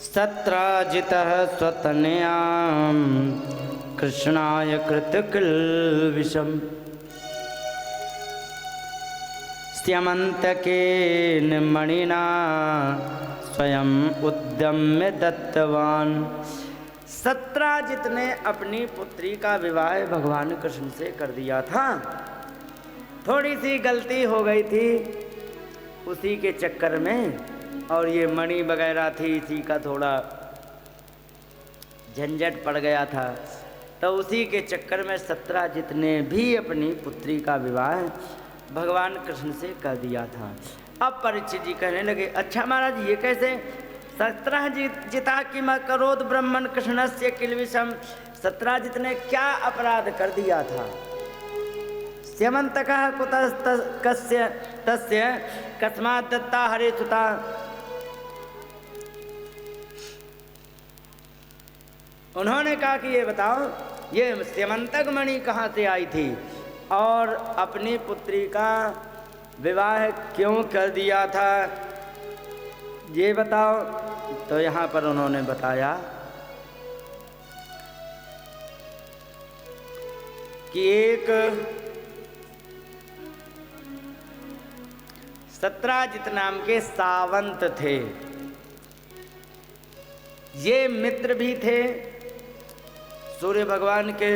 सत्राजितः स्वतनयां कृष्णाय कृतकिल्बिषम् स्यमन्तकेन मणिना स्वयं उद्यम्य दत्तवान। सत्राजित ने अपनी पुत्री का विवाह भगवान कृष्ण से कर दिया था। थोड़ी सी गलती हो गई थी उसी के चक्कर में, और ये मणि वगैरह थी, इसी का थोड़ा झंझट पड़ गया था। तो उसी के चक्कर में सत्राजित ने भी अपनी पुत्री का विवाह भगवान कृष्ण से कर दिया था। अब परीक्षित जी कहने लगे, अच्छा महाराज ये कैसे? सत्राजिता कि करोद ब्रह्मण कृष्णस्य किल्बिषम्, सत्राजित ने क्या अपराध कर दिया था? स्यमन्तकः कुतस्तस्य तस्य कस्मात् दत्ता हरे सुता। उन्होंने कहा कि ये बताओ ये स्यमन्तक मणि कहाँ से आई थी और अपनी पुत्री का विवाह क्यों कर दिया था, ये बताओ। तो यहाँ पर उन्होंने बताया कि एक सत्राजित नाम के सावंत थे। ये मित्र भी थे सूर्य भगवान के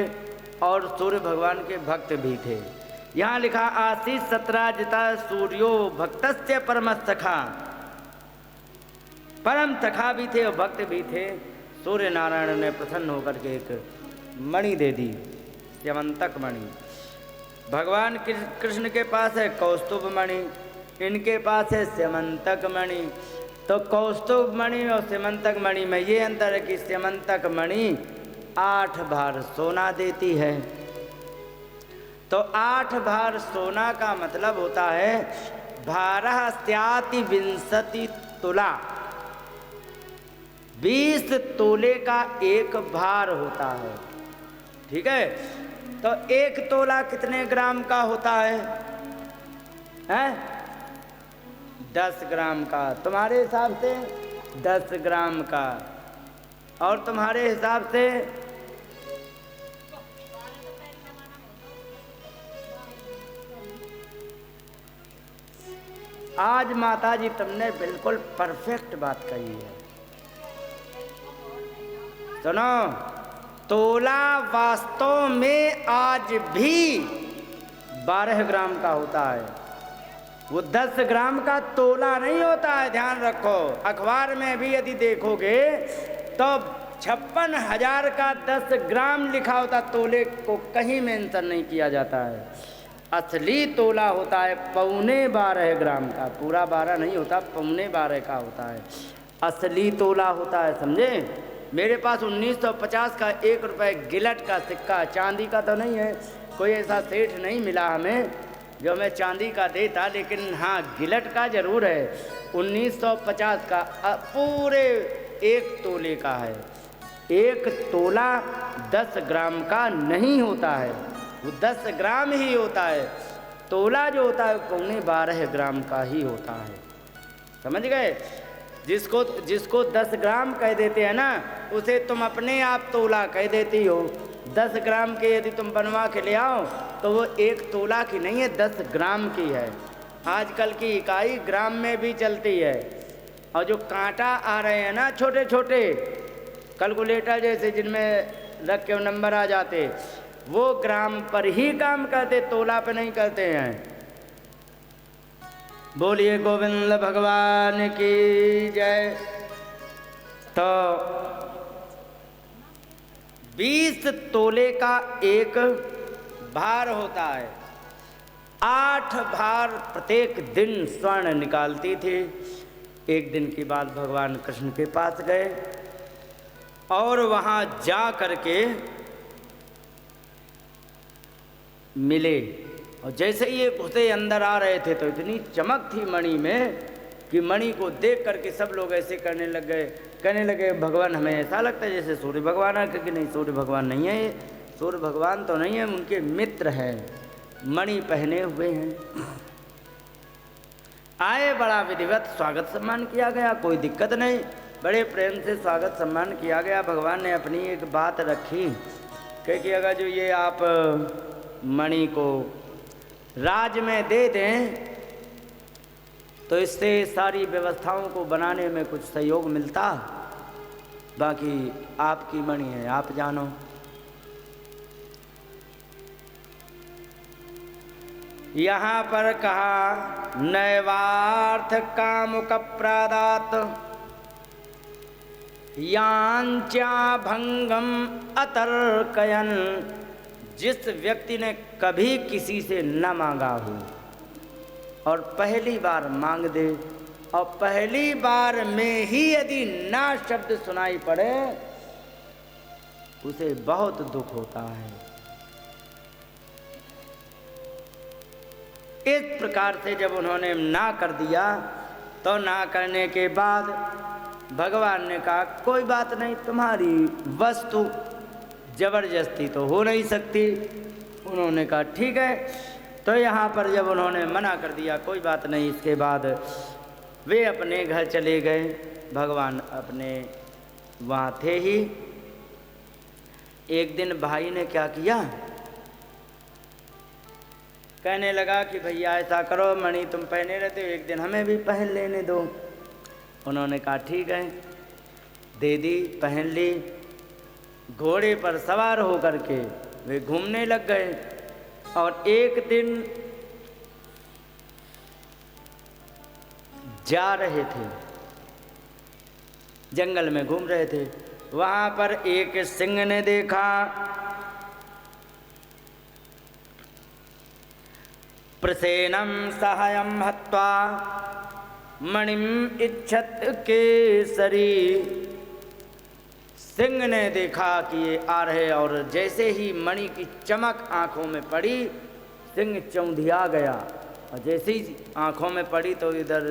और सूर्य भगवान के भक्त भी थे। यहाँ लिखा आसीत सत्राजिता सूर्यो भक्तस्य परम सखा, परम सखा भी थे और भक्त भी थे। सूर्य नारायण ने प्रसन्न होकर के एक मणि दे दी, स्यमन्तक मणि। भगवान कृष्ण के पास है कौस्तुभ मणि, इनके पास है स्यमन्तक मणि। तो कौस्तुभ मणि और स्यमन्तक मणि में ये अंतर है कि स्यमन्तक मणि 8 भार सोना देती है। तो 8 भार सोना का मतलब होता है भारः स्याति विंशति तुला, 20 तोले का एक भार होता है। ठीक है, तो 1 तोला कितने ग्राम का होता है? 10 ग्राम का। तुम्हारे हिसाब से 10 ग्राम का, और तुम्हारे हिसाब से आज माता जी तुमने बिल्कुल परफेक्ट बात कही है। सुनो, तोला वास्तव में आज भी 12 ग्राम का होता है, वो 10 ग्राम का तोला नहीं होता है, ध्यान रखो। अखबार में भी यदि देखोगे तो 56,000 का 10 ग्राम लिखा होता, तोले को कहीं मेंशन नहीं किया जाता है। असली तोला होता है 12.25 ग्राम का, पूरा 12 नहीं होता, 12.25 का होता है असली तोला होता है, समझे। मेरे पास 1950 का 1 रुपये गिलट का सिक्का, चांदी का तो नहीं है, कोई ऐसा सेठ नहीं मिला हमें जो हमें चांदी का देता, लेकिन हाँ गिलट का जरूर है। 1950 का पूरे 1 तोले का है। 1 तोला 10 ग्राम का नहीं होता है, वो 10 ग्राम ही होता है। तोला जो होता है 12.25 ग्राम का ही होता है, समझ गए। जिसको 10 ग्राम कह देते हैं ना, उसे तुम अपने आप तोला कह देती हो। 10 ग्राम के यदि तुम बनवा के ले आओ तो वो 1 तोला की नहीं है, 10 ग्राम की है। आजकल की इकाई ग्राम में भी चलती है। और जो कांटा आ रहे हैं ना छोटे छोटे कैलकुलेटर जैसे, जिनमें रख के नंबर आ जाते, वो ग्राम पर ही काम करते, तोला पे नहीं करते हैं। बोलिए गोविंद भगवान की जय। तो 20 तोले का एक भार होता है। 8 भार प्रत्येक दिन स्वर्ण निकालती थी। एक दिन की बात, भगवान कृष्ण के पास गए और वहाँ जा करके मिले, और जैसे ही ये घुसे अंदर आ रहे थे तो इतनी चमक थी मणि में कि मणि को देख करके सब लोग ऐसे करने लग गए, कहने लगे भगवान हमें ऐसा लगता है जैसे सूर्य भगवान है। क्योंकि नहीं, सूर्य भगवान नहीं है, सूर्य भगवान तो नहीं है, उनके मित्र हैं, मणि पहने हुए हैं। आए, बड़ा विधिवत स्वागत सम्मान किया गया, कोई दिक्कत नहीं। बड़े प्रेम से स्वागत सम्मान किया गया। भगवान ने अपनी एक बात रखी कि अगर जो ये आप मणि को राज में दे दें तो इससे सारी व्यवस्थाओं को बनाने में कुछ सहयोग मिलता, बाकी आपकी मणि है, आप जानो। यहाँ पर कहा नैवार्थ कामुक प्रादात यांच्या भंगम अतर्कयन, जिस व्यक्ति ने कभी किसी से न मांगा हो और पहली बार मांग दे और पहली बार में ही यदि ना शब्द सुनाई पड़े उसे बहुत दुख होता है। इस प्रकार से जब उन्होंने ना कर दिया तो ना करने के बाद भगवान ने कहा कोई बात नहीं, तुम्हारी वस्तु जबरदस्ती तो हो नहीं सकती। उन्होंने कहा ठीक है। तो यहाँ पर जब उन्होंने मना कर दिया कोई बात नहीं, इसके बाद वे अपने घर चले गए। भगवान अपने वहाँ थे ही। एक दिन भाई ने क्या किया, कहने लगा कि भैया ऐसा करो, मणि तुम पहने रहते हो, एक दिन हमें भी पहन लेने दो। उन्होंने कहा ठीक है, दे दी, पहन ली। घोड़े पर सवार होकर के वे घूमने लग गए और एक दिन जा रहे थे, जंगल में घूम रहे थे। वहां पर एक सिंह ने देखा, प्रसेनम सहायम हत्वा मणिम इच्छत केसरी। सिंह ने देखा कि ये आ रहे और जैसे ही मणि की चमक आंखों में पड़ी, सिंह चौंधिया गया और जैसे ही आंखों में पड़ी तो इधर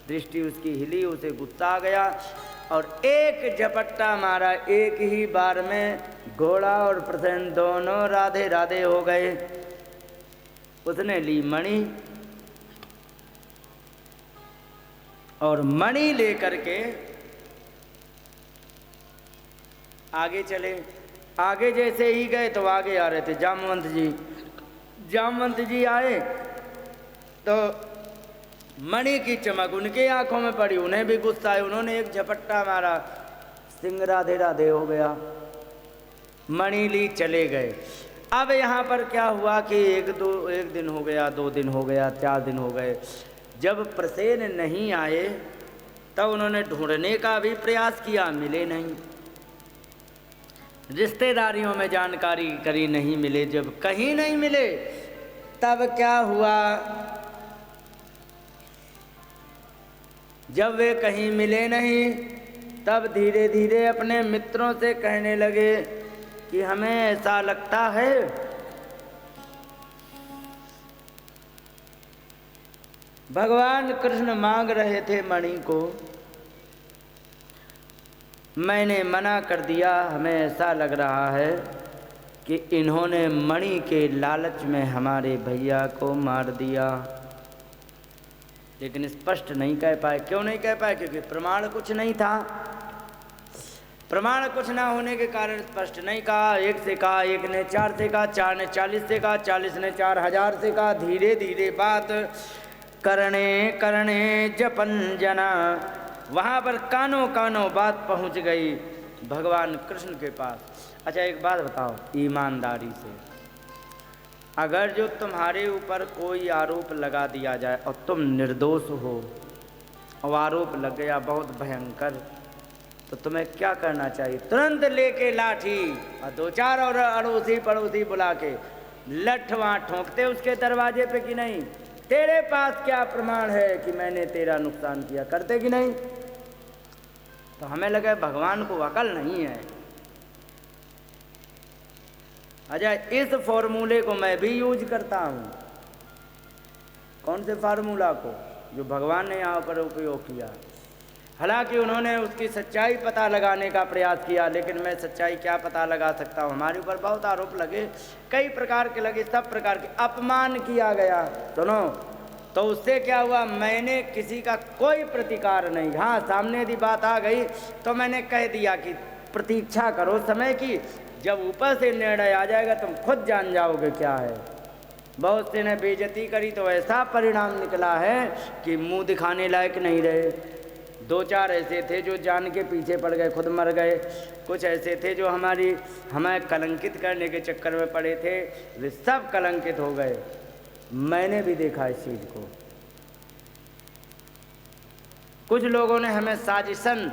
दृष्टि उसकी हिली, उसे गुस्सा आ गया और एक झपट्टा मारा। एक ही बार में घोड़ा और प्रसेन दोनों राधे राधे हो गए। उसने ली मणि और मणि लेकर के आगे चले। आगे जैसे ही गए तो आगे आ रहे थे जामवंत जी। जामवंत जी आए तो मणि की चमक उनके आंखों में पड़ी, उन्हें भी गुस्सा आया। उन्होंने एक झपट्टा मारा, सिंह राधे राधे हो गया। मणि ली चले गए। अब यहाँ पर क्या हुआ कि एक दिन हो गया, 2 दिन हो गया, 4 दिन हो गए। जब प्रसेन नहीं आए तब उन्होंने ढूंढने का भी प्रयास किया, मिले नहीं। रिश्तेदारियों में जानकारी करी, नहीं मिले। जब कहीं नहीं मिले तब क्या हुआ, जब वे कहीं मिले नहीं तब धीरे धीरे अपने मित्रों से कहने लगे कि हमें ऐसा लगता है भगवान कृष्ण मांग रहे थे मणि को, मैंने मना कर दिया। हमें ऐसा लग रहा है कि इन्होंने मणि के लालच में हमारे भैया को मार दिया। लेकिन स्पष्ट नहीं कह पाए। क्यों नहीं कह पाए? क्योंकि प्रमाण कुछ नहीं था। प्रमाण कुछ ना होने के कारण स्पष्ट नहीं कहा। एक से कहा, एक ने 4 से कहा, 4 ने 40 से कहा, 40 ने 4000 से कहा। धीरे धीरे बात करने करने जपन जना, वहाँ पर कानों कानों बात पहुँच गई भगवान कृष्ण के पास। अच्छा एक बात बताओ ईमानदारी से, अगर जो तुम्हारे ऊपर कोई आरोप लगा दिया जाए और तुम निर्दोष हो और आरोप लग गया बहुत भयंकर, तो तुम्हें क्या करना चाहिए? तुरंत लेके लाठी और 2-4 और अड़ोसी पड़ोसी बुला के लठ वहाँ ठोंकते उसके दरवाजे पे कि नहीं? तेरे पास क्या प्रमाण है कि मैंने तेरा नुकसान किया? करते कि नहीं? तो हमें लगा भगवान को अकल नहीं है। अच्छा इस फॉर्मूले को मैं भी यूज करता हूँ। कौन से फार्मूला को? जो भगवान ने यहाँ पर उपयोग किया। हालांकि उन्होंने उसकी सच्चाई पता लगाने का प्रयास किया, लेकिन मैं सच्चाई क्या पता लगा सकता हूँ? हमारे ऊपर बहुत आरोप लगे, कई प्रकार के लगे, सब प्रकार के। अपमान किया गया। सुनो, तो उससे क्या हुआ, मैंने किसी का कोई प्रतिकार नहीं। हाँ, सामने यदि बात आ गई तो मैंने कह दिया कि प्रतीक्षा करो समय की, जब ऊपर से निर्णय आ जाएगा तुम खुद जान जाओगे क्या है। बहुत से ने बेइज्जती करी तो ऐसा परिणाम निकला है कि मुंह दिखाने लायक नहीं रहे। 2-4 ऐसे थे जो जान के पीछे पड़ गए, खुद मर गए। कुछ ऐसे थे जो हमें कलंकित करने के चक्कर में पड़े थे, वे सब कलंकित हो गए। मैंने भी देखा इस चीज़ को। कुछ लोगों ने हमें साजिशन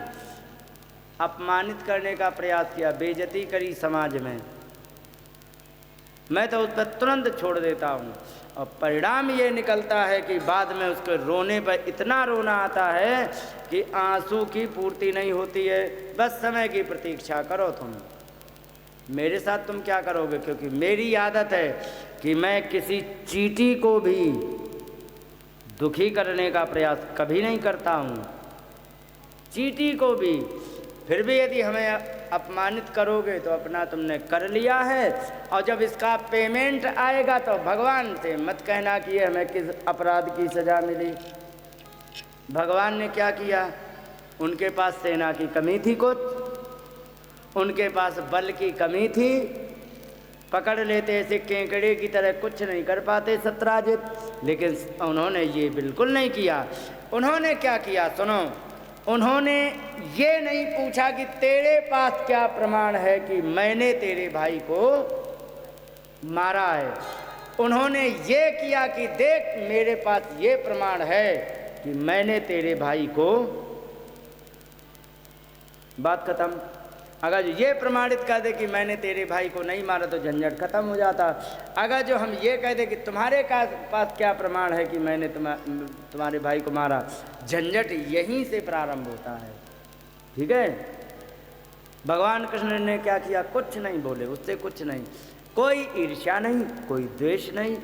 अपमानित करने का प्रयास किया, बेइज्जती करी समाज में। मैं तो उस पर तुरंत छोड़ देता हूँ, और परिणाम ये निकलता है कि बाद में उसके रोने पर इतना रोना आता है कि आंसू की पूर्ति नहीं होती है। बस समय की प्रतीक्षा करो तुम। मेरे साथ तुम क्या करोगे, क्योंकि मेरी आदत है कि मैं किसी चींटी को भी दुखी करने का प्रयास कभी नहीं करता हूँ, चींटी को भी। फिर भी यदि हमें अपमानित करोगे तो अपना तुमने कर लिया है, और जब इसका पेमेंट आएगा तो भगवान से मत कहना कि ये हमें किस अपराध की सज़ा मिली। भगवान ने क्या किया, उनके पास सेना की कमी थी, कुछ उनके पास बल की कमी थी, पकड़ लेते ऐसे केकड़े की तरह, कुछ नहीं कर पाते सत्राजित। लेकिन उन्होंने ये बिल्कुल नहीं किया। उन्होंने क्या किया सुनो, उन्होंने ये नहीं पूछा कि तेरे पास क्या प्रमाण है कि मैंने तेरे भाई को मारा है। उन्होंने ये किया कि देख मेरे पास ये प्रमाण है कि मैंने तेरे भाई को, बात खत्म। अगर ये प्रमाणित कर दे कि मैंने तेरे भाई को नहीं मारा तो झंझट खत्म हो जाता। अगर जो हम ये कह दे कि तुम्हारे पास क्या प्रमाण है कि मैंने तुम्हारे भाई को मारा, झंझट यहीं से प्रारंभ होता है। ठीक है, भगवान कृष्ण ने क्या किया, कुछ नहीं बोले, उससे कुछ नहीं, कोई ईर्ष्या नहीं, कोई द्वेष नहीं,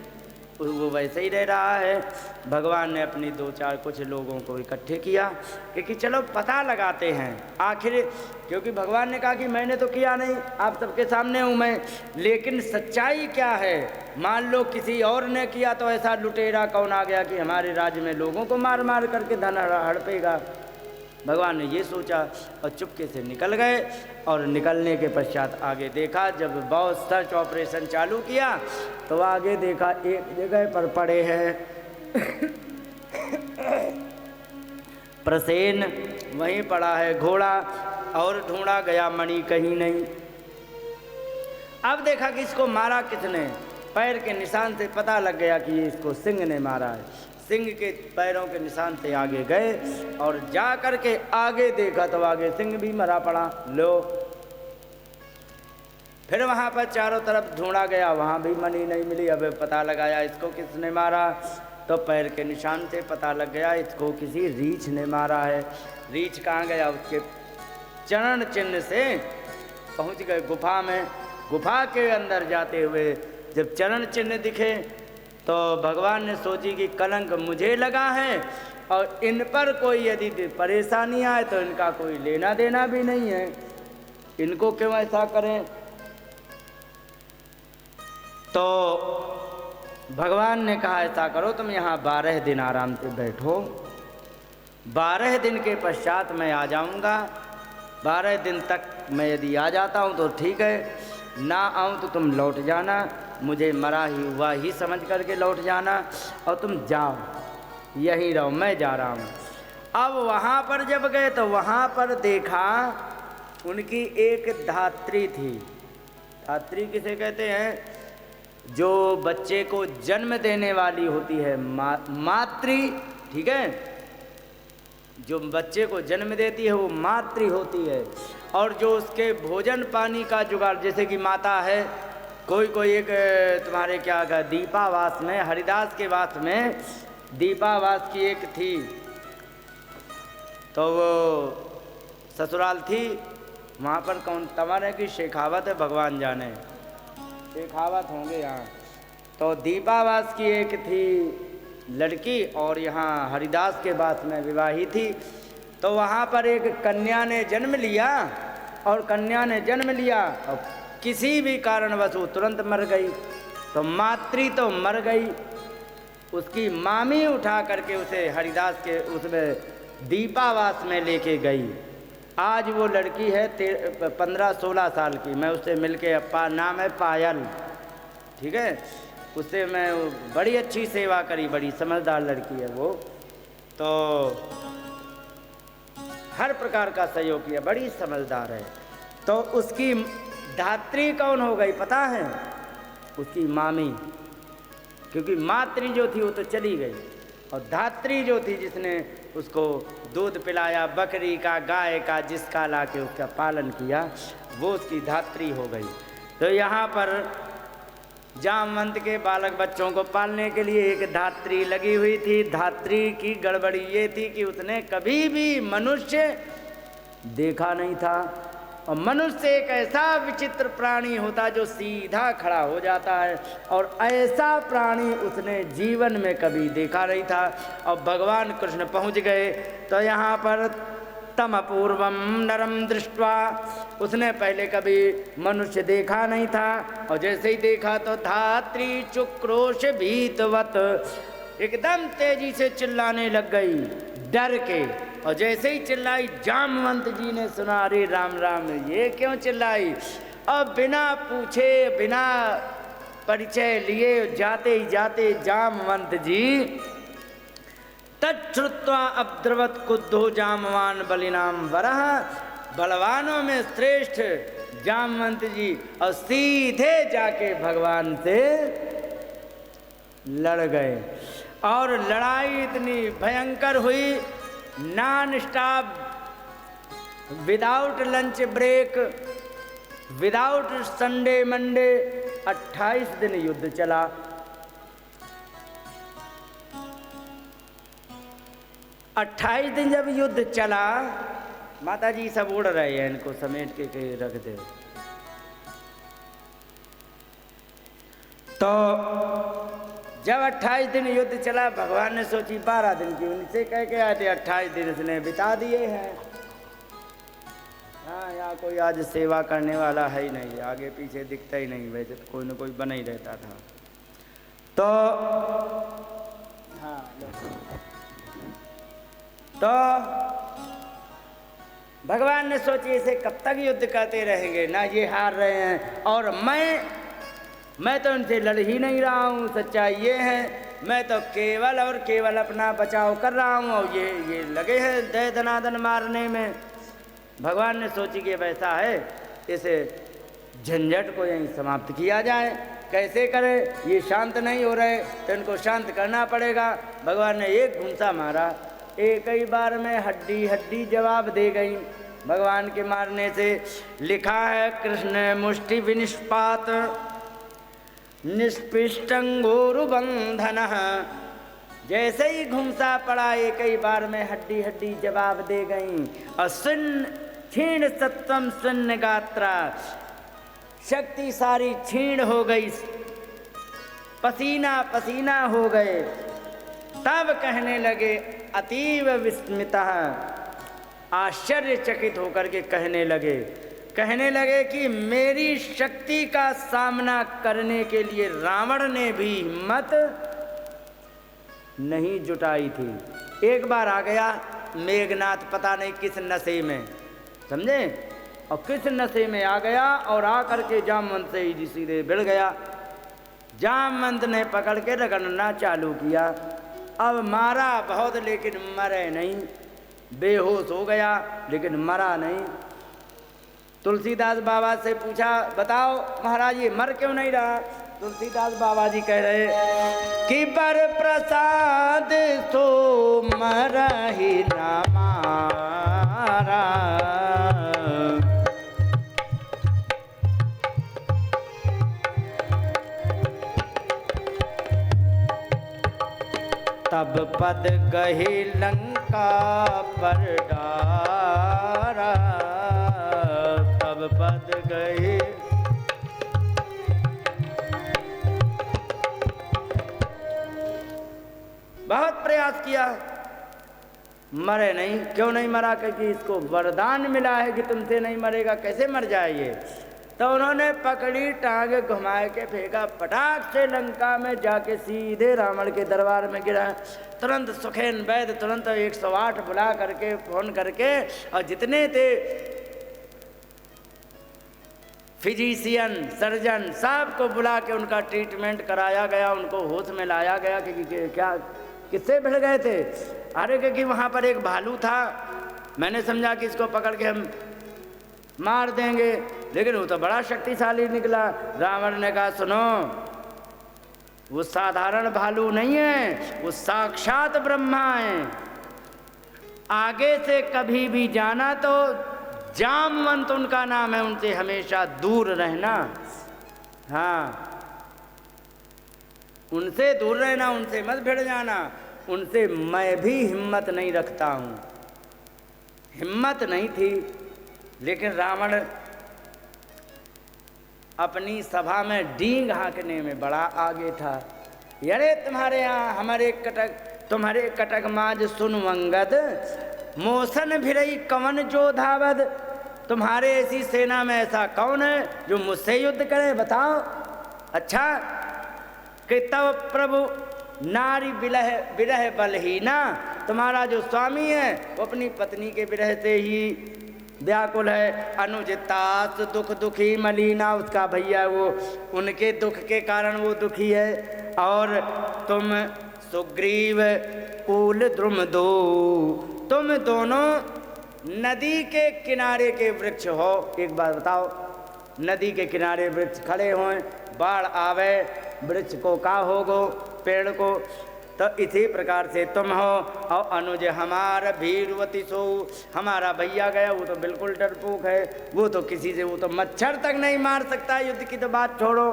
वो वैसे ही रह रहा है। भगवान ने अपनी 2-4 कुछ लोगों को इकट्ठे किया कि चलो पता लगाते हैं आखिर, क्योंकि भगवान ने कहा कि मैंने तो किया नहीं, आप सबके सामने हूँ मैं, लेकिन सच्चाई क्या है। मान लो किसी और ने किया तो ऐसा लुटेरा कौन आ गया कि हमारे राज्य में लोगों को मार मार करके धन हड़पेगा। भगवान ने ये सोचा और चुपके से निकल गए। और निकलने के पश्चात आगे देखा, जब बहुत सर्च ऑपरेशन चालू किया तो आगे देखा एक जगह पर पड़े हैं प्रसेन, वहीं पड़ा है घोड़ा, और ढूंढा गया मणि कहीं नहीं। अब देखा कि इसको मारा किसने, पैर के निशान से पता लग गया कि ये इसको सिंह ने मारा है। सिंह के पैरों के निशान से आगे गए और जा कर के आगे देखा तो आगे सिंह भी मरा पड़ा। लो, फिर वहाँ पर चारों तरफ ढूंढा गया, वहाँ भी मणि नहीं मिली। अब पता लगाया इसको किसने मारा, तो पैर के निशान से पता लग गया इसको किसी रीछ ने मारा है। रीछ कहाँ गया, उसके चरण चिन्ह से पहुँच गए गुफा में। गुफा के अंदर जाते हुए जब चरण चिन्ह दिखे तो भगवान ने सोची कि कलंक मुझे लगा है, और इन पर कोई यदि परेशानी आए तो इनका कोई लेना देना भी नहीं है, इनको क्यों ऐसा करें। तो भगवान ने कहा ऐसा करो, तुम यहाँ 12 दिन आराम से बैठो, 12 दिन के पश्चात मैं आ जाऊँगा। 12 दिन तक मैं यदि आ जाता हूँ तो ठीक है, ना आऊँ तो तुम लौट जाना, मुझे मरा ही हुआ ही समझ करके लौट जाना, और तुम जाओ, यहीं रहो, मैं जा रहा हूँ। अब वहाँ पर जब गए तो वहाँ पर देखा उनकी एक धात्री थी। धात्री किसे कहते हैं, जो बच्चे को जन्म देने वाली होती है, मातृ। ठीक है, जो बच्चे को जन्म देती है वो मातृ होती है, और जो उसके भोजन पानी का जुगाड़, जैसे कि माता है, कोई एक तुम्हारे क्या कहा, दीपावास में, हरिदास के वास में दीपावास की एक थी, तो वो ससुराल थी। वहाँ पर कौन तमर है कि शेखावत है, भगवान जाने, शेखावत होंगे यहाँ। तो दीपावास की एक थी लड़की, और यहाँ हरिदास के वास में विवाही थी। तो वहाँ पर एक कन्या ने जन्म लिया, और कन्या ने जन्म लिया और किसी भी कारणवश वो तुरंत मर गई। तो मातृ तो मर गई, उसकी मामी उठा करके उसे हरिदास के उसमें दीपावास में लेके गई। आज वो लड़की है 15-16 साल की। मैं उससे मिलके, नाम है पायल, ठीक है। उससे मैं बड़ी अच्छी सेवा करी, बड़ी समझदार लड़की है वो, तो हर प्रकार का सहयोग किया, बड़ी समझदार है। तो उसकी धात्री कौन हो गई पता है? उसकी मामी, क्योंकि मातृ जो थी वो तो चली गई, और धात्री जो थी जिसने उसको दूध पिलाया, बकरी का, गाय का, जिसका ला के उसका पालन किया, वो उसकी धात्री हो गई। तो यहाँ पर जामवंत के बालक बच्चों को पालने के लिए एक धात्री लगी हुई थी। धात्री की गड़बड़ी ये थी कि उसने कभी भी मनुष्य देखा नहीं था, और मनुष्य एक ऐसा विचित्र प्राणी होता जो सीधा खड़ा हो जाता है, और ऐसा प्राणी उसने जीवन में कभी देखा नहीं था। और भगवान कृष्ण पहुंच गए तो यहाँ पर तम अपूर्वम नरम दृष्ट्वा, उसने पहले कभी मनुष्य देखा नहीं था, और जैसे ही देखा तो धात्री चुक्रोश भीतवत, एकदम तेजी से चिल्लाने लग गई डर के। और जैसे ही चिल्लाई, जामवंत जी ने सुना, अरे राम राम, ये क्यों चिल्लाई? अब बिना पूछे, बिना परिचय लिए जाते ही जाते जामवंत जी तच्छ्रुत्वा अब्द्रवत कुद्धो जामवान बलिनाम वरह, बलवानों में श्रेष्ठ जामवंत जी, और सीधे जाके भगवान से लड़ गए। और लड़ाई इतनी भयंकर हुई, non stop, without lunch break, without Sunday Monday, 28 दिन युद्ध चला। 28 दिन जब युद्ध चला, माता जी सब उड़ रहे हैं, इनको समेट के रख दे। तो जब 28 दिन युद्ध चला, भगवान ने सोची 12 दिन की उनसे कह के आए थे, 28 दिन इसने बिता दिए हैं। हाँ, यहाँ कोई आज सेवा करने वाला है ही नहीं, आगे पीछे दिखता ही नहीं, वैसे तो कोई ना कोई बना ही रहता था। तो हाँ, तो भगवान ने सोची इसे कब तक युद्ध करते रहेंगे, ना ये हार रहे हैं, और मैं तो उनसे लड़ ही नहीं रहा हूँ। सच्चाई ये है, मैं तो केवल और केवल अपना बचाव कर रहा हूँ, और ये लगे हैं दे दनादन मारने में। भगवान ने सोची कि वैसा है, इसे झंझट को यहीं समाप्त किया जाए। कैसे करें? ये शांत नहीं हो रहे, तो इनको शांत करना पड़ेगा। भगवान ने एक घूंसा मारा, एक ही बार में हड्डी हड्डी जवाब दे गई भगवान के मारने से। लिखा है, कृष्ण मुष्टि विनिष्पात निष्पिष्टंगोरुबंधन, जैसे ही घुमसा पड़ा, एक ही बार में हड्डी हड्डी जवाब दे गई। और क्षीण सत्वम सुन्न गात्रा, शक्ति सारी क्षीण हो गई, पसीना पसीना हो गए। तब कहने लगे, अतीव विस्मितः, आश्चर्यचकित होकर के कहने लगे कि मेरी शक्ति का सामना करने के लिए रावण ने भी हिम्मत नहीं जुटाई थी। एक बार आ गया मेघनाथ, पता नहीं किस नशे में, समझे, और किस नशे में आ गया, और आकर के जामवंत से ही सीधे भिड़ गया। जामवंत ने पकड़ के रगड़ना चालू किया। अब मारा बहुत, लेकिन मरे नहीं, बेहोश हो गया लेकिन मरा नहीं। तुलसीदास बाबा से पूछा, बताओ महाराज ये मर क्यों नहीं रहा? तुलसीदास बाबा जी कह रहे कि पर प्रसाद सो मर ही ना मारा, तब पद गही लंका पर डारा, तब पद गही। बहुत प्रयास किया, मरे नहीं। क्यों नहीं मरा? क्योंकि इसको वरदान मिला है कि तुमसे नहीं मरेगा। कैसे मर जाए ये? तो उन्होंने पकड़ी, टांग घुमाए के फेंका, पटाख से लंका में जाके सीधे रावण के दरबार में गिरा। तुरंत सुखेन वैद्य तुरंत 108 बुला करके फोन करके और जितने थे फिजिशियन सर्जन सबको बुला के उनका ट्रीटमेंट कराया गया, उनको होश में लाया गया कि क्या किससे भिड़ गए थे। अरे क्योंकि वहाँ पर एक भालू था, मैंने समझा कि इसको पकड़ के हम मार देंगे, लेकिन वो तो बड़ा शक्तिशाली निकला। रावण ने कहा सुनो, वो साधारण भालू नहीं है, वो साक्षात ब्रह्मा है। आगे से कभी भी जाना तो जामवंत उनका नाम है, उनसे हमेशा दूर रहना। हाँ, उनसे दूर रहना, उनसे मत भिड़ जाना। उनसे मैं भी हिम्मत नहीं रखता हूँ। हिम्मत नहीं थी, लेकिन रावण अपनी सभा में डींग हाँकने में बड़ा आगे था। अरे तुम्हारे यहाँ तुम्हारे कटक माज सुन वंगद, मोसन भिरई कवन जो धावद। तुम्हारे ऐसी सेना में ऐसा कौन है जो मुझसे युद्ध करे, बताओ। अच्छा कि तब प्रभु नारी विरह बलहीना, तुम्हारा जो स्वामी है वो अपनी पत्नी के विरह से ही व्याकुल है। अनुजितास दुख दुखी मलिना, उसका भैया वो उनके दुख के कारण वो दुखी है। और तुम सुग्रीव कुल द्रुम दो, तुम दोनों नदी के किनारे के वृक्ष हो। एक बात बताओ, नदी के किनारे वृक्ष खड़े हों, बाढ़ आवे, वृक्ष को का होगो, पेड़ को। तो इसी प्रकार से तुम हो। और अनुज हमारा भीरवती सो, हमारा भैया गया वो तो बिल्कुल डरपोक है, वो तो किसी से, वो तो मच्छर तक नहीं मार सकता, युद्ध की तो बात छोड़ो।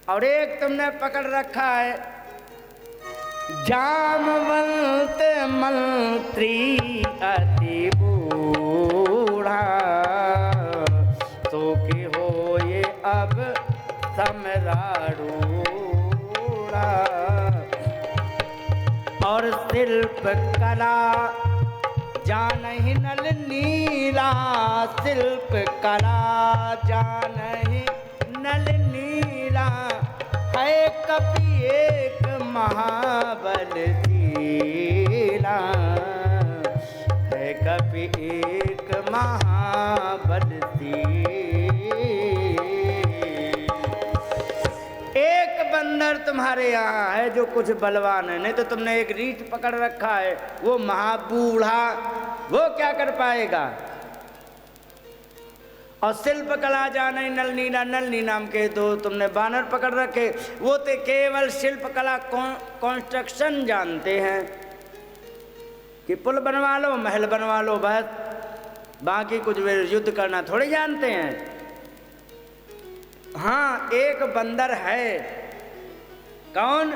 और एक तुमने पकड़ रखा है जामवंत मंत्री अति बूढ़ा, तो कि हो ये अब सम्रारूढ़ा। और शिल्प कला जानहि नल नीला, शिल्प कला जानहि नल नीला। है कपि एक महाबलशीला, है कपि एक महाबलशीला। एक बंदर तुम्हारे यहाँ है जो कुछ बलवान है, नहीं तो तुमने एक रीछ पकड़ रखा है, वो महाबूढ़ा, वो क्या कर पाएगा। और शिल्प कला जाने नल नीला, नल नी नाम के दो तुमने बानर पकड़ रखे, वो तो केवल शिल्प कला कंस्ट्रक्शन जानते हैं कि पुल बनवा लो, महल बनवा लो, बस। बाकी कुछ वे युद्ध करना थोड़ी जानते हैं। हाँ, एक बंदर है, कौन,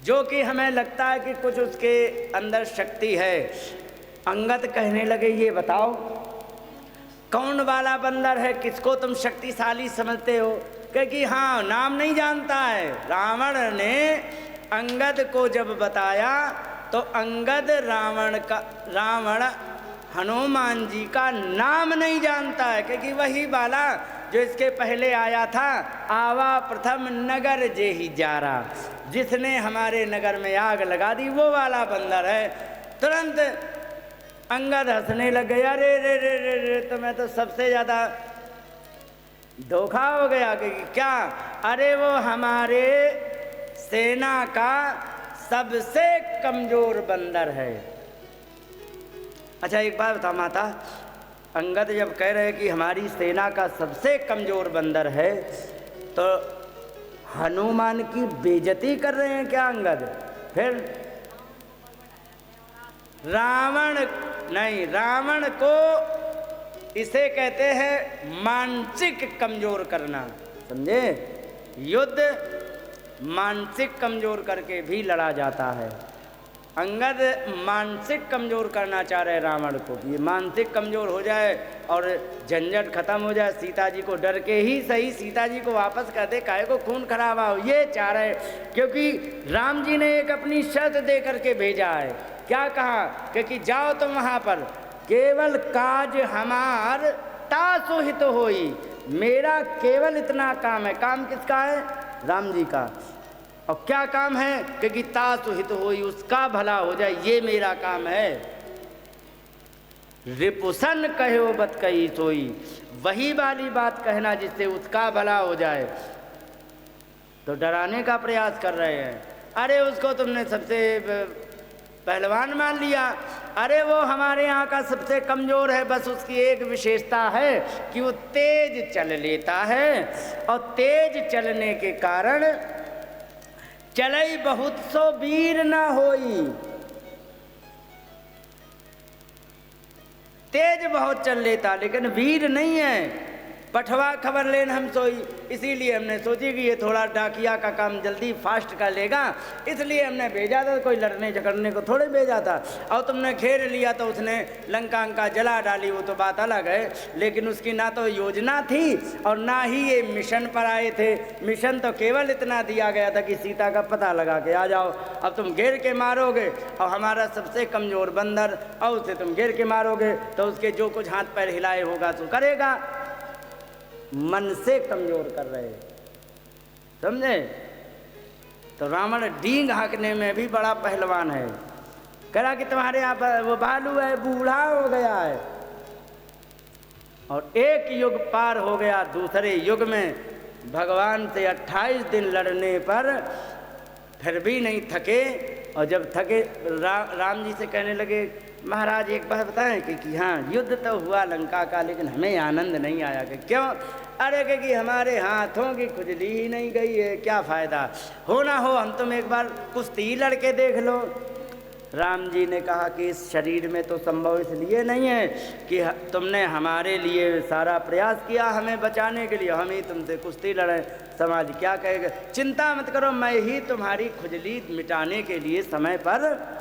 जो कि हमें लगता है कि कुछ उसके अंदर शक्ति है। अंगद कहने लगे ये बताओ कौन वाला बंदर है, किसको तुम शक्तिशाली समझते हो। क्योंकि हाँ, नाम नहीं जानता है। रावण ने अंगद को जब बताया तो अंगद रावण हनुमान जी का नाम नहीं जानता है, क्योंकि वही वाला जो इसके पहले आया था, आवा प्रथम नगर जे ही जारा, जिसने हमारे नगर में आग लगा दी, वो वाला बंदर है। तुरंत अंगद हंसने लग गया, रे रे रे रे रे, तुम्हें तो सबसे ज़्यादा धोखा हो गया। कि क्या, अरे वो हमारे सेना का सबसे कमज़ोर बंदर है। अच्छा एक बात बता माता, अंगद जब कह रहे कि हमारी सेना का सबसे कमज़ोर बंदर है, तो हनुमान की बेइज्जती कर रहे हैं क्या अंगद? फिर रावण नहीं, रावण को इसे कहते हैं मानसिक कमज़ोर करना, समझे। युद्ध मानसिक कमज़ोर करके भी लड़ा जाता है। अंगद मानसिक कमज़ोर करना चाह रहे रावण को, ये मानसिक कमज़ोर हो जाए और झंझट खत्म हो जाए, सीता जी को डर के ही सही सीता जी को वापस कर दे, काहे को खून खराबा हो, ये चाह रहे। क्योंकि राम जी ने एक अपनी शर्त दे करके भेजा है। क्या कहा? क्योंकि जाओ तुम वहाँ पर केवल काज हमार तासु हित होई। मेरा केवल इतना काम है। काम किसका है? राम जी का। और क्या काम है? कि तासु हित होई, उसका भला हो जाए, ये मेरा काम है। रिपुसन कहो बत कही सोई, वही वाली बात कहना जिससे उसका भला हो जाए। तो डराने का प्रयास कर रहे हैं। अरे उसको तुमने सबसे पहलवान मान लिया। अरे वो हमारे यहाँ का सबसे कमज़ोर है, बस उसकी एक विशेषता है कि वो तेज चल लेता है, और तेज चलने के कारण चलई बहुत सो वीर न होई। तेज बहुत चल लेता लेकिन वीर नहीं है। पठवा खबर लेन हम सोई, इसीलिए हमने सोची कि ये थोड़ा डाकिया का काम जल्दी फास्ट कर लेगा, इसलिए हमने भेजा था। कोई लड़ने झगड़ने को थोड़े भेजा था। और तुमने घेर लिया तो उसने लंका का जला डाली, वो तो बात अलग है। लेकिन उसकी ना तो योजना थी और ना ही ये मिशन पर आए थे। मिशन तो केवल इतना दिया गया था कि सीता का पता लगा के आ जाओ। अब तुम घेर के मारोगे और हमारा सबसे कमज़ोर बंदर, और उसे तुम घेर के मारोगे तो उसके जो कुछ हाथ पैर हिलाए होगा तो करेगा। मन से कमजोर कर रहे, समझे? तो रावण डींग हाँकने में भी बड़ा पहलवान है। कह रहा कि तुम्हारे यहाँ वो भालू है, बूढ़ा हो गया है। और एक युग पार हो गया, दूसरे युग में भगवान से 28 दिन लड़ने पर फिर भी नहीं थके। और जब थके राम जी से कहने लगे, महाराज एक बात बताएं कि हाँ युद्ध तो हुआ लंका का, लेकिन हमें आनंद नहीं आया। कि क्यों? अरे कि हमारे हाथों की खुजली ही नहीं गई है, क्या फ़ायदा? हो ना हो हम तुम एक बार कुश्ती लड़के देख लो। राम जी ने कहा कि इस शरीर में तो संभव इसलिए नहीं है कि तुमने हमारे लिए सारा प्रयास किया हमें बचाने के लिए, हम ही तुमसे कुश्ती लड़ें, समाज क्या कहेगा? चिंता मत करो, मैं ही तुम्हारी खुजली मिटाने के लिए समय पर।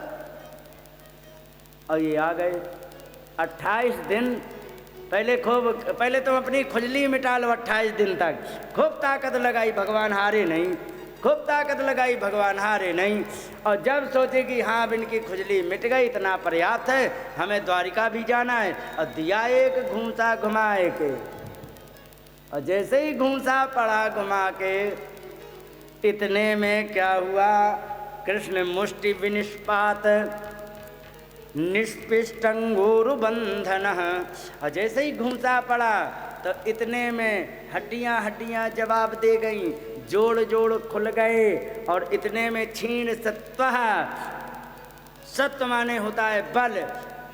और ये आ गए 28 दिन। पहले तुम अपनी खुजली मिटा लो 28 दिन तक। खूब ताकत लगाई, भगवान हारे नहीं। खूब ताकत लगाई, भगवान हारे नहीं। और जब सोचे कि हाँ अब इनकी खुजली मिट गई, इतना पर्याप्त है, हमें द्वारिका भी जाना है, और दिया एक घूंसा घुमाए के। और जैसे ही घूंसा पड़ा घुमा के, इतने में क्या हुआ? कृष्ण मुष्टि विनिष्पात निष्पिष्टंगुरु बंधन। और जैसे ही घूंसा पड़ा तो इतने में हड्डियां हड्डियां जवाब दे गईं, जोड़ जोड़ खुल गए। और इतने में क्षीण सत्व, सत्व माने होता है बल,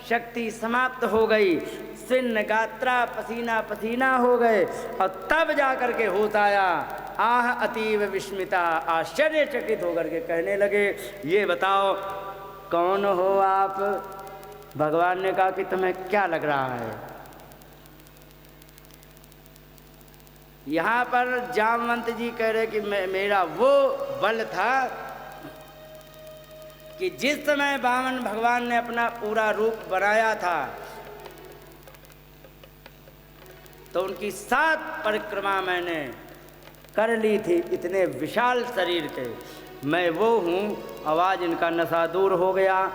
शक्ति समाप्त हो गई। सिन्न गात्रा पसीना पसीना हो गए। और तब जाकर के होश आया। आह अतीव विस्मिता, आश्चर्यचकित होकर के कहने लगे, ये बताओ कौन हो आप? भगवान ने कहा कि तुम्हें क्या लग रहा है? यहाँ पर जामवंत जी कह रहे कि मेरा वो बल था कि जिस समय वामन भगवान ने अपना पूरा रूप बनाया था तो उनकी 7 परिक्रमा मैंने कर ली थी, इतने विशाल शरीर के मैं वो हूँ। आवाज़ इनका नशा दूर हो गया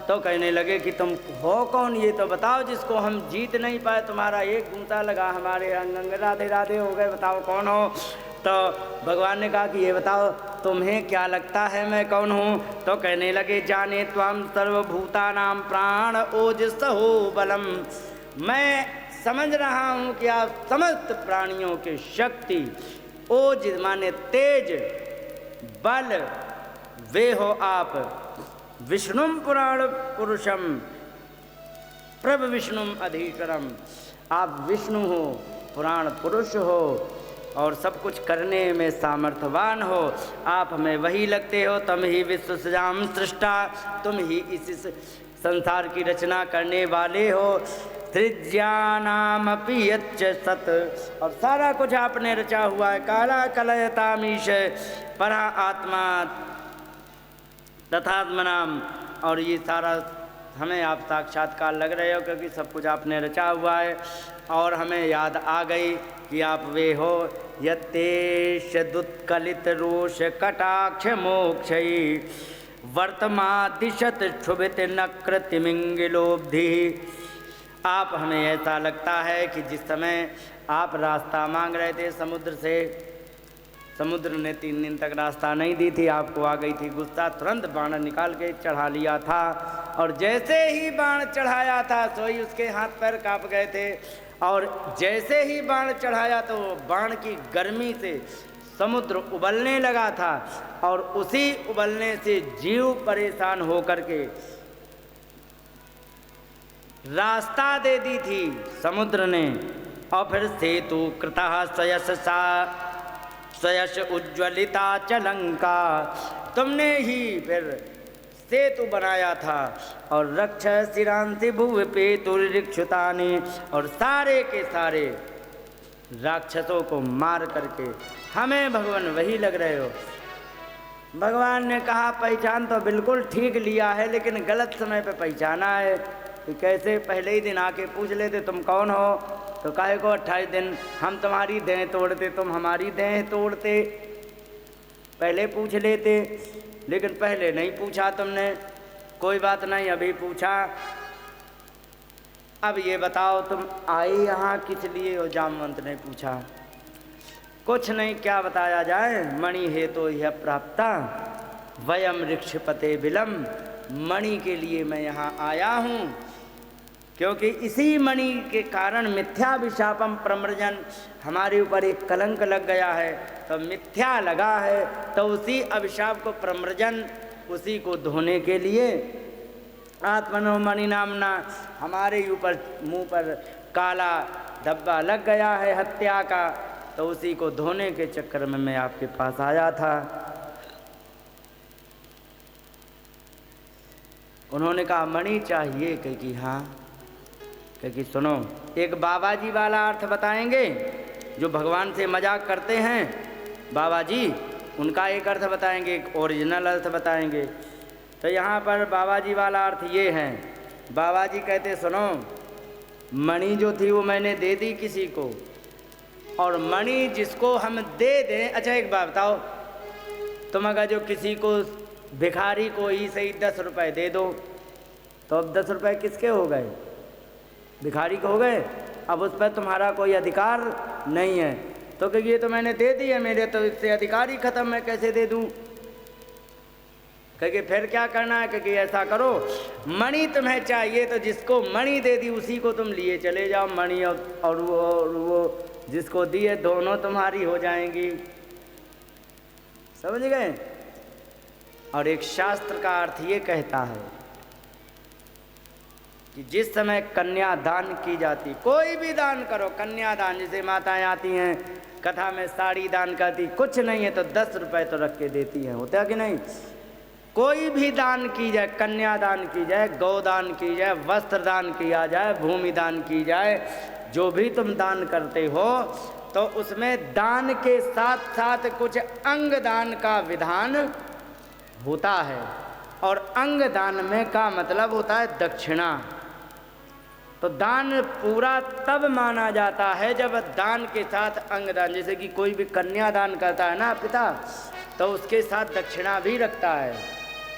तो कहने लगे कि तुम हो कौन? ये तो बताओ जिसको हम जीत नहीं पाए। तुम्हारा एक घूंसा लगा, हमारे अंग राधे राधे हो गए, बताओ कौन हो? तो भगवान ने कहा कि ये बताओ तुम्हें क्या लगता है मैं कौन हूँ? तो कहने लगे, जाने त्वं सर्वभूतानां प्राण ओजसहो बलम। मैं समझ रहा हूँ कि आप समस्त प्राणियों की शक्ति, ओज माने तेज, बल, वे हो आप। विष्णुम पुराण पुरुषम प्रभ विष्णुम अधीश्वरम। आप विष्णु हो, पुराण पुरुष हो और सब कुछ करने में सामर्थ्यवान हो। आप हमें वही लगते हो। तुम ही विश्व सृजाम सृष्टा, तुम ही इस संसार की रचना करने वाले हो। सृज्यानामपि यच्च सत, और सारा कुछ आपने रचा हुआ है। काला कलयतामीश परा आत्मा तथात्मनाम, और ये सारा हमें आप साक्षात्कार लग रहे हो क्योंकि सब कुछ आपने रचा हुआ है। और हमें याद आ गई कि आप वे हो यतेश दुत्कलित रोष कटाक्ष मोक्षयी वर्तमा दिशत क्षुभित नकृतिमिंगिलोब्धि। आप हमें ऐसा लगता है कि जिस समय आप रास्ता मांग रहे थे समुद्र से, समुद्र ने 3 दिन तक रास्ता नहीं दी थी, आपको आ गई थी गुस्सा, तुरंत बाण निकाल के चढ़ा लिया था, और जैसे ही बाण चढ़ाया था सोई उसके हाथ पैर कांप गए थे, और जैसे ही बाण चढ़ाया तो बाण की गर्मी से समुद्र उबलने लगा था, और उसी उबलने से जीव परेशान होकर के रास्ता दे दी थी समुद्र ने। और फिर सेतु कृतः स्वयश उज्ज्वलिता च लंका, तुमने ही फिर सेतु बनाया था, और रक्ष शिरांसि भुवि तुरिक्षुतानि, और सारे के सारे राक्षसों को मार करके हमें भगवान वही लग रहे हो। भगवान ने कहा पहचान तो बिल्कुल ठीक लिया है, लेकिन गलत समय पे पहचाना है। कि कैसे पहले ही दिन आके पूछ लेते तुम कौन हो, तो काहे को 28 दिन हम तुम्हारी देह तोड़ते, तुम हमारी देह तोड़ते, पहले पूछ लेते, लेकिन पहले नहीं पूछा तुमने। कोई बात नहीं, अभी पूछा। अब ये बताओ तुम आए यहाँ किस लिए हो? जामवंत ने पूछा। कुछ नहीं, क्या बताया जाए। मणि है तो यह प्राप्ता वयम ऋक्षपते विलम, मणि के लिए मैं यहाँ आया हूँ, क्योंकि इसी मणि के कारण मिथ्याभिशापम प्रमृजन, हमारे ऊपर एक कलंक लग गया है, तो मिथ्या लगा है, तो उसी अभिशाप को प्रमृजन, उसी को धोने के लिए आत्मनो मणि नामना, हमारे ऊपर मुंह पर काला धब्बा लग गया है हत्या का, तो उसी को धोने के चक्कर में मैं आपके पास आया था। उन्होंने कहा मणि चाहिए? कि हाँ। कि सुनो, एक बाबा जी वाला अर्थ बताएंगे, जो भगवान से मजाक करते हैं बाबा जी, उनका एक अर्थ बताएंगे, एक ओरिजिनल अर्थ बताएंगे। तो यहाँ पर बाबा जी वाला अर्थ ये है। बाबा जी कहते सुनो, मणि जो थी वो मैंने दे दी किसी को, और मणि जिसको हम दे दें, अच्छा एक बात बताओ, तुम अगर जो किसी को भिखारी को ही सही 10 रुपए दे दो, तो अब 10 रुपए किसके हो गए? भिखारी को हो गए। अब उस पर तुम्हारा कोई अधिकार नहीं है, तो क्योंकि ये तो मैंने दे दी है, मेरे तो इससे अधिकार ही खत्म, मैं कैसे दे दूं? क्योंकि फिर क्या करना है? क्योंकि ऐसा करो, मणि तुम्हें चाहिए तो जिसको मणि दे दी उसी को तुम लिए चले जाओ। मणि और वो जिसको दिए, दोनों तुम्हारी हो जाएंगी। समझ गए? और एक शास्त्र का अर्थ ये कहता है कि जिस समय कन्या दान की जाती, कोई भी दान करो, कन्या दान, जैसे माताएं आती हैं कथा में साड़ी दान करती, कुछ नहीं है तो 10 रुपए तो रख के देती हैं, होता है कि नहीं? कोई भी दान की जाए, कन्या दान की जाए, गौदान की जाए, वस्त्र दान किया जाए, भूमि दान की जाए, जो भी तुम दान करते हो, तो उसमें दान के साथ साथ कुछ अंग दान का विधान होता है। और अंग दान में का मतलब होता है दक्षिणा। तो दान पूरा तब माना जाता है जब दान के साथ अंग दान, जैसे कि कोई भी कन्या दान करता है ना पिता, तो उसके साथ दक्षिणा भी रखता है,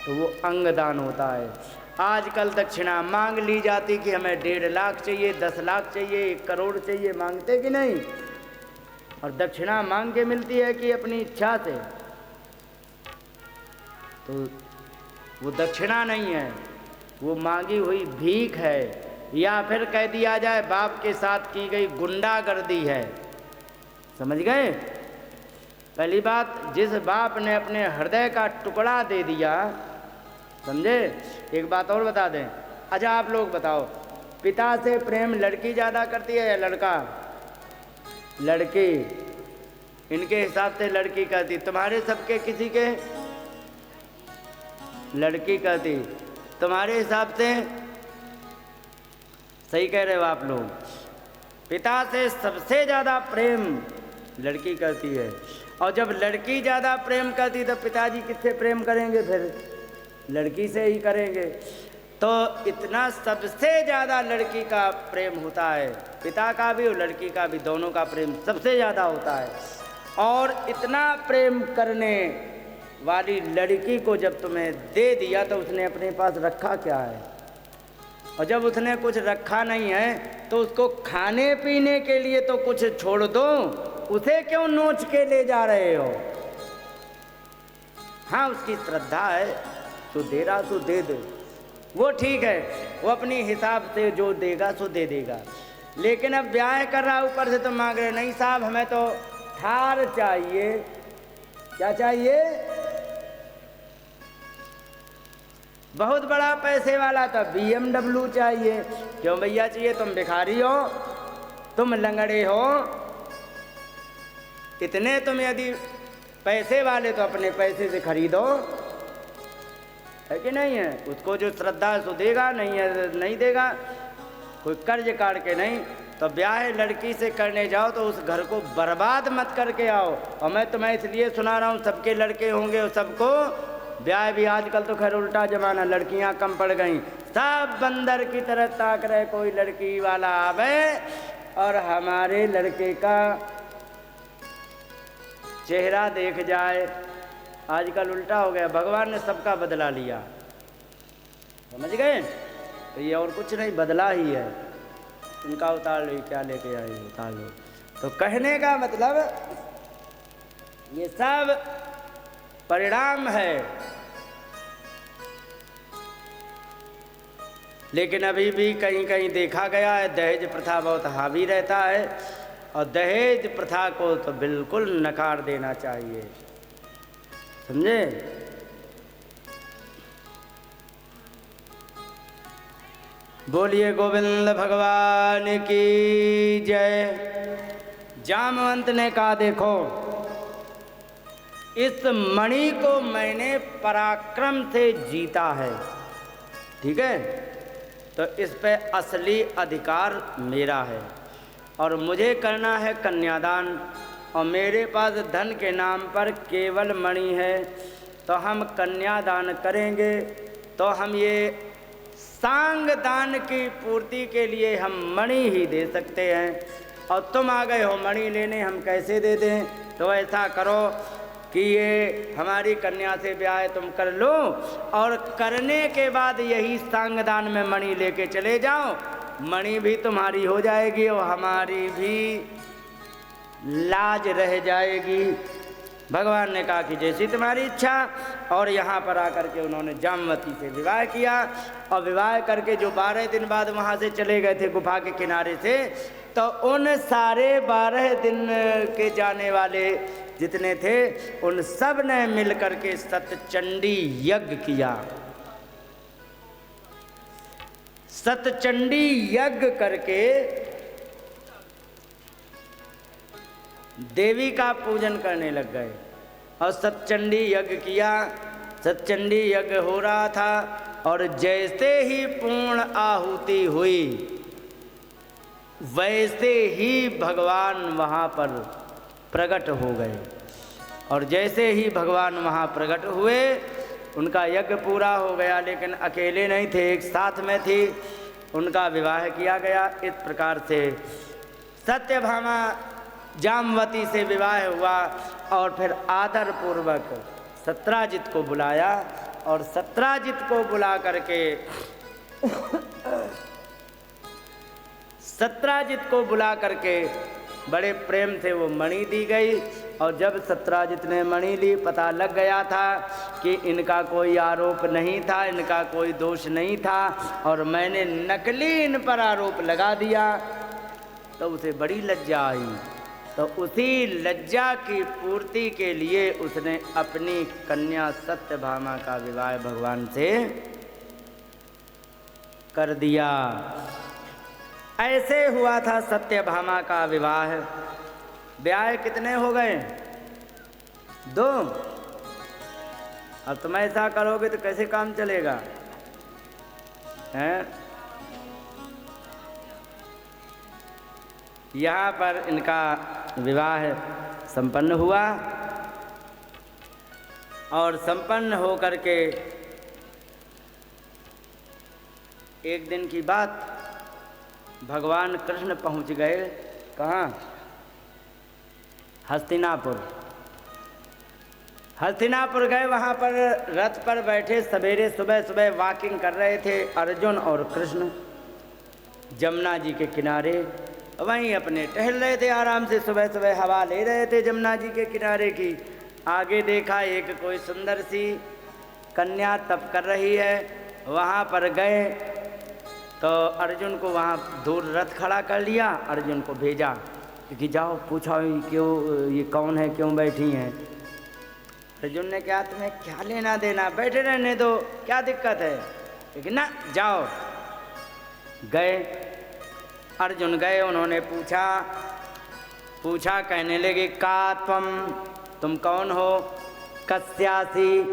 तो वो अंग दान होता है। आजकल दक्षिणा मांग ली जाती कि हमें 1.5 लाख चाहिए, 10 लाख चाहिए, 1 करोड़ चाहिए, मांगते कि नहीं? और दक्षिणा मांग के मिलती है कि अपनी इच्छा से? तो वो दक्षिणा नहीं है, वो मांगी हुई भीख है, या फिर कह दिया जाए बाप के साथ की गई गुंडागर्दी है। समझ गए? पहली बात, जिस बाप ने अपने हृदय का टुकड़ा दे दिया, समझे? एक बात और बता दें, अच्छा आप लोग बताओ, पिता से प्रेम लड़की ज़्यादा करती है या लड़का? लड़की। इनके हिसाब से लड़की करती, तुम्हारे सबके किसी के लड़की करती, तुम्हारे हिसाब से सही कह रहे हो आप लोग। पिता से सबसे ज़्यादा प्रेम लड़की करती है, और जब लड़की ज़्यादा प्रेम करती तो पिताजी किससे प्रेम करेंगे? फिर लड़की से ही करेंगे। तो इतना सबसे ज़्यादा लड़की का प्रेम होता है, पिता का भी और लड़की का भी, दोनों का प्रेम सबसे ज़्यादा होता है। और इतना प्रेम करने वाली लड़की को जब तुम्हें दे दिया तो उसने अपने पास रखा क्या है? और जब उसने कुछ रखा नहीं है तो उसको खाने पीने के लिए तो कुछ छोड़ दो, उसे क्यों नोच के ले जा रहे हो? हाँ, उसकी श्रद्धा है, तो दे रहा सो दे दे, वो ठीक है, वो अपनी हिसाब से जो देगा सो दे देगा। लेकिन अब ब्याह कर रहा ऊपर से तो मांग रहे, नहीं साहब हमें तो थार चाहिए। क्या चाहिए? बहुत बड़ा पैसे वाला तो BMW चाहिए। क्यों भैया चाहिए? तुम भिखारी हो, तुम लंगड़े हो, इतने तुम यदि पैसे वाले तो अपने पैसे से खरीदो, है कि नहीं है? उसको जो श्रद्धा है सो देगा, नहीं है नहीं देगा, कोई कर्ज काट के नहीं। तो ब्याह लड़की से करने जाओ तो उस घर को बर्बाद मत करके आओ। और मैं तुम्हें इसलिए सुना रहा हूँ, सबके लड़के होंगे और सबको ब्याह भी आजकल तो खैर उल्टा जमाना, लड़कियां कम पड़ गई, सब बंदर की तरह ताक रहे कोई लड़की वाला आवे और हमारे लड़के का चेहरा देख जाए। आजकल उल्टा हो गया, भगवान ने सबका बदला लिया, समझ गए? तो ये और कुछ नहीं, बदला ही है। इनका उतार लो, क्या लेके आए उतार लो। तो कहने का मतलब ये सब परिणाम है। लेकिन अभी भी कहीं कहीं देखा गया है दहेज प्रथा बहुत हावी रहता है, और दहेज प्रथा को तो बिल्कुल नकार देना चाहिए, समझे? बोलिए गोविंद भगवान की जय। जामवंत ने कहा, देखो इस मणि को मैंने पराक्रम से जीता है, ठीक है? तो इस पे असली अधिकार मेरा है और मुझे करना है कन्यादान, और मेरे पास धन के नाम पर केवल मणि है, तो हम कन्यादान करेंगे। तो हम ये सांग दान की पूर्ति के लिए हम मणि ही दे सकते हैं, और तुम आ गए हो मणि लेने, हम कैसे दे दें? तो ऐसा करो कि ये हमारी कन्या से ब्याह तुम कर लो, और करने के बाद यही सांगदान में मणि लेके चले जाओ, मणि भी तुम्हारी हो जाएगी और हमारी भी लाज रह जाएगी। भगवान ने कहा कि जैसी तुम्हारी इच्छा। और यहाँ पर आकर के उन्होंने जामवती से विवाह किया, और विवाह करके जो 12 दिन बाद वहाँ से चले गए थे गुफा के किनारे से, तो उन सारे 12 दिन के जाने वाले जितने थे उन सब ने मिलकर के सतचंडी यज्ञ किया। सतचंडी यज्ञ करके देवी का पूजन करने लग गए और सतचंडी यज्ञ किया। सतचंडी यज्ञ हो रहा था और जैसे ही पूर्ण आहुति हुई वैसे ही भगवान वहाँ पर प्रकट हो गए। और जैसे ही भगवान वहाँ प्रकट हुए उनका यज्ञ पूरा हो गया, लेकिन अकेले नहीं थे, एक साथ में थी। उनका विवाह किया गया। इस प्रकार से सत्यभामा जामवती से विवाह हुआ और फिर आदर पूर्वक सत्राजित को बुलाया और सत्राजित को बुला करके सत्राजित को बुला करके बड़े प्रेम से वो मणि दी गई। और जब सत्राजित ने मणि ली, पता लग गया था कि इनका कोई आरोप नहीं था, इनका कोई दोष नहीं था और मैंने नकली इन पर आरोप लगा दिया, तो उसे बड़ी लज्जा आई। तो उसी लज्जा की पूर्ति के लिए उसने अपनी कन्या सत्यभामा का विवाह भगवान से कर दिया। ऐसे हुआ था सत्यभामा का विवाह। ब्याह कितने हो गए? 2। अब तुम ऐसा करोगे तो कैसे काम चलेगा? हैं? यहाँ पर इनका विवाह संपन्न हुआ और संपन्न हो करके एक दिन की बात, भगवान कृष्ण पहुँच गए कहाँ? हस्तिनापुर। हस्तिनापुर गए, वहाँ पर रथ पर बैठे सवेरे सुबह सुबह वॉकिंग कर रहे थे अर्जुन और कृष्ण। जमुना जी के किनारे वहीं अपने टहल रहे थे, आराम से सुबह सुबह हवा ले रहे थे जमुना जी के किनारे की। आगे देखा एक कोई सुंदर सी कन्या तप कर रही है। वहाँ पर गए तो अर्जुन को वहाँ दूर रथ खड़ा कर लिया, अर्जुन को भेजा कि जाओ पूछो क्यों, ये कौन है, क्यों बैठी हैं। अर्जुन ने कहा तुम्हें क्या लेना देना, बैठे रहने दो, क्या दिक्कत है। लेकिन ना जाओ। गए, अर्जुन गए, उन्होंने पूछा कहने लगे का तुम कौन हो, कस्यासी